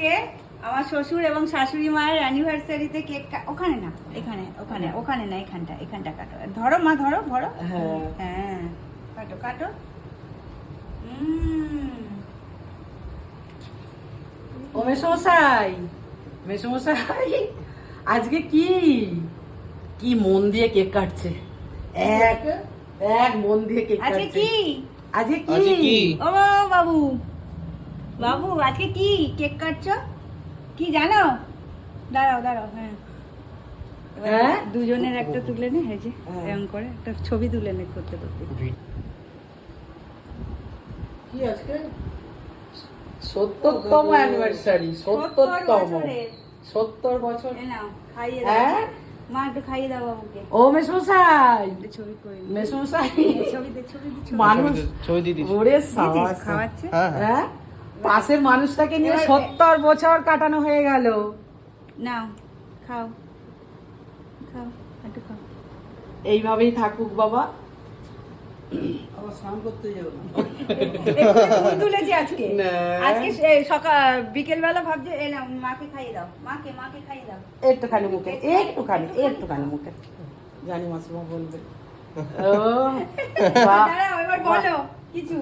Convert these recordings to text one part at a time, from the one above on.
আজকে আমার শ্বশুর এবং শাশুড়ি মায়ের অ্যানিভার্সারিতে কেক ওখানে না এখানে ওখানে ওখানে না এখানটা কাটো ধরো মা ধরো ধরো হ্যাঁ কাটো কাটো ও মেসমশাই আজকে কি মন দিয়ে কেক কাটছে এক মন দিয়ে কেক আজকে কাটছে কি আজকে কি? ও বাবু বাবু আজকে কি কেক কাটছো কি জানো দাঁড়াও দাঁড়াও হ্যাঁ এবার হ্যাঁ? দুজনের একটা তুলে নে এই যে এরকম করে একটা ছবি তুলে নে করতে করতে কি আজকে 70তম অ্যানিভার্সারি 70 বছর এ নাও খাইয়ে হ্যাঁ? দাও মা একটু খাইয়ে দাও বাবুকে ও মেসমশাই একটু ছবি করে নে। মেসমশাই ছবি দে ছবি দে মানুষ ছবি দিয়ে দিচ্ছি। ওরে দিয়েছিস? সাবাস খাওয়াচ্ছে হ্যাঁ হ্যাঁ। হ্যাঁ পাশের মানুষটাকে নিয়ে এবার- 70 বছর কাটানো হয়ে গেল নাও খাও খাও একটু খাও এইভাবেই থাকুক বাবা আবার স্নান করতে যাবো ফুল তুলেছি আজকে না। আজকে সকাল বিকেল বেলা ভাবছে এ নাও মাকে খাইয়ে দাও মাকে খাইয়ে দাও একটুখানি মুখে একটুখানি মুখে জানি মাসিমা বলবে ও বাহ। দাঁড়াও এবার বলো কিছু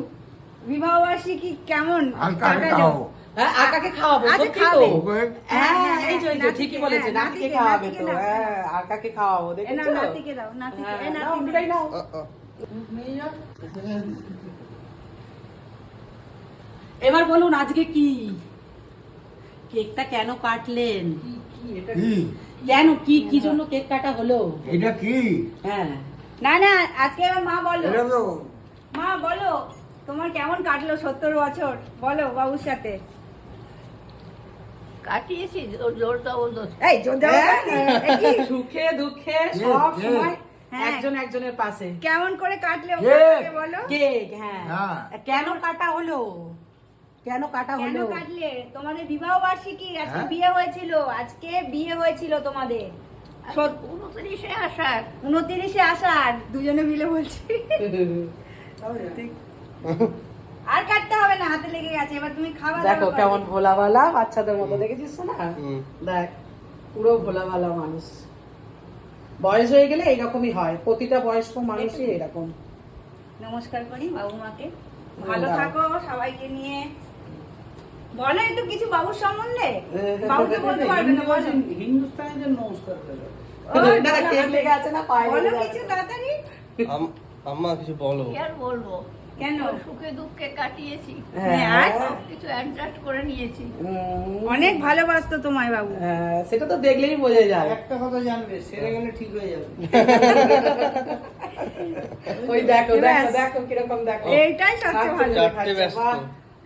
বিবাহ বার্ষিকী কেমন হালকাকে কাটালো? খাও হ্যাঁ আকাকে খাওয়াবো আচ্ছা, সত্যি তো খাবে। হ্যাঁ এই যে নাতিকে, ঠিকই বলেছে হ্যাঁ, নাতিকে খাওয়াবে তো নাতিকে দাও। হ্যাঁ আকাকে খাওয়াবো এ নাও দেখেছো নাতিকে দাও নাতিকে হ্যাঁ, এ নাও, নাতি দুটাই নাও। নিয়ে যাও এবার বলুন আজকে কি কেকটা কেন কাটলেন এটা কি কেন কি জন্য কেক কাটা হলো এটা কি হ্যাঁ না না আজকে এবার মা বলো এটা তো মা বলো তোমার কেমন কাটলো 70 বছর বলো বাবুর সাথে কাটিয়েছি জোর জবরদস্ত এই জোর জবরদস্তি, এ কি? সুখে দুঃখে কে, সব কে? সময় হ্যাঁ। একজন একজনের পাশে কেমন করে কাটলে কে? ওকে বলো কেক হ্যাঁ হ্যাঁ। কেন কাটা হলো কেন কাটা কেন হলো কাটলে তোমাদের বিবাহ বার্ষিকী আজকে হ্যাঁ? বিয়ে হয়েছিল আজকে বিয়ে হয়েছিল তোমাদের 29 আষাঢ় 29 আষাঢ় দুজনে মিলে বলছি আর কাটতে হবে না হাতে লেগে গেছে এবার তুমি খাওয়া দাওয়া দেখো করবে। কেমন ভোলাভালা বাচ্চাদের মতো দেখেছিস না হুম। দেখ পুরো ভোলাভালা মানুষ বয়স হয়ে গেলে এইরকমই হয় প্রতিটা বয়স্ক মানুষই এরকম নমস্কার করি বাবু মাকে ভালো দাও। থাকো সবাইকে নিয়ে বলো একটু কিছু বাবুর সম্বন্ধে বাবুকে বলতে পারবে না বলো হিন্দুস্তানিদের নমস্কার করে ও, না, না, কেক লেগে আছে না পায়ে বলো লেগে কিছু আছে। তাড়াতাড়ি আম্মা কিছু বলো কি আর বলবো কেন সুখে দুঃখে কাটিয়েছি হ্যাঁ, আর? সব কিছু অ্যাডজাস্ট করে নিয়েছি অনেক ভালোবাসতো তোমায় বাবু হ্যাঁ, সেটা তো দেখলেই বোঝা যায় একটা কথা জানবে সেরে গেলে ঠিক হয়ে যাবে ওই দেখো দেখো ব্যাস। দেখো কিরকম দেখো এইটাই সবচেয়ে ভালো চারটে ব্যস্ত বাহ।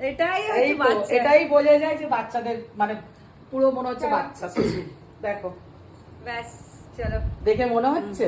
এটাই এই হচ্ছে তো, বাচ্চা এটাই বোঝা যায় যে বাচ্চাদের মানে পুরো মনে হচ্ছে বাচ্চা শিশু দেখো ব্যাস চলো দেখে মনে হচ্ছে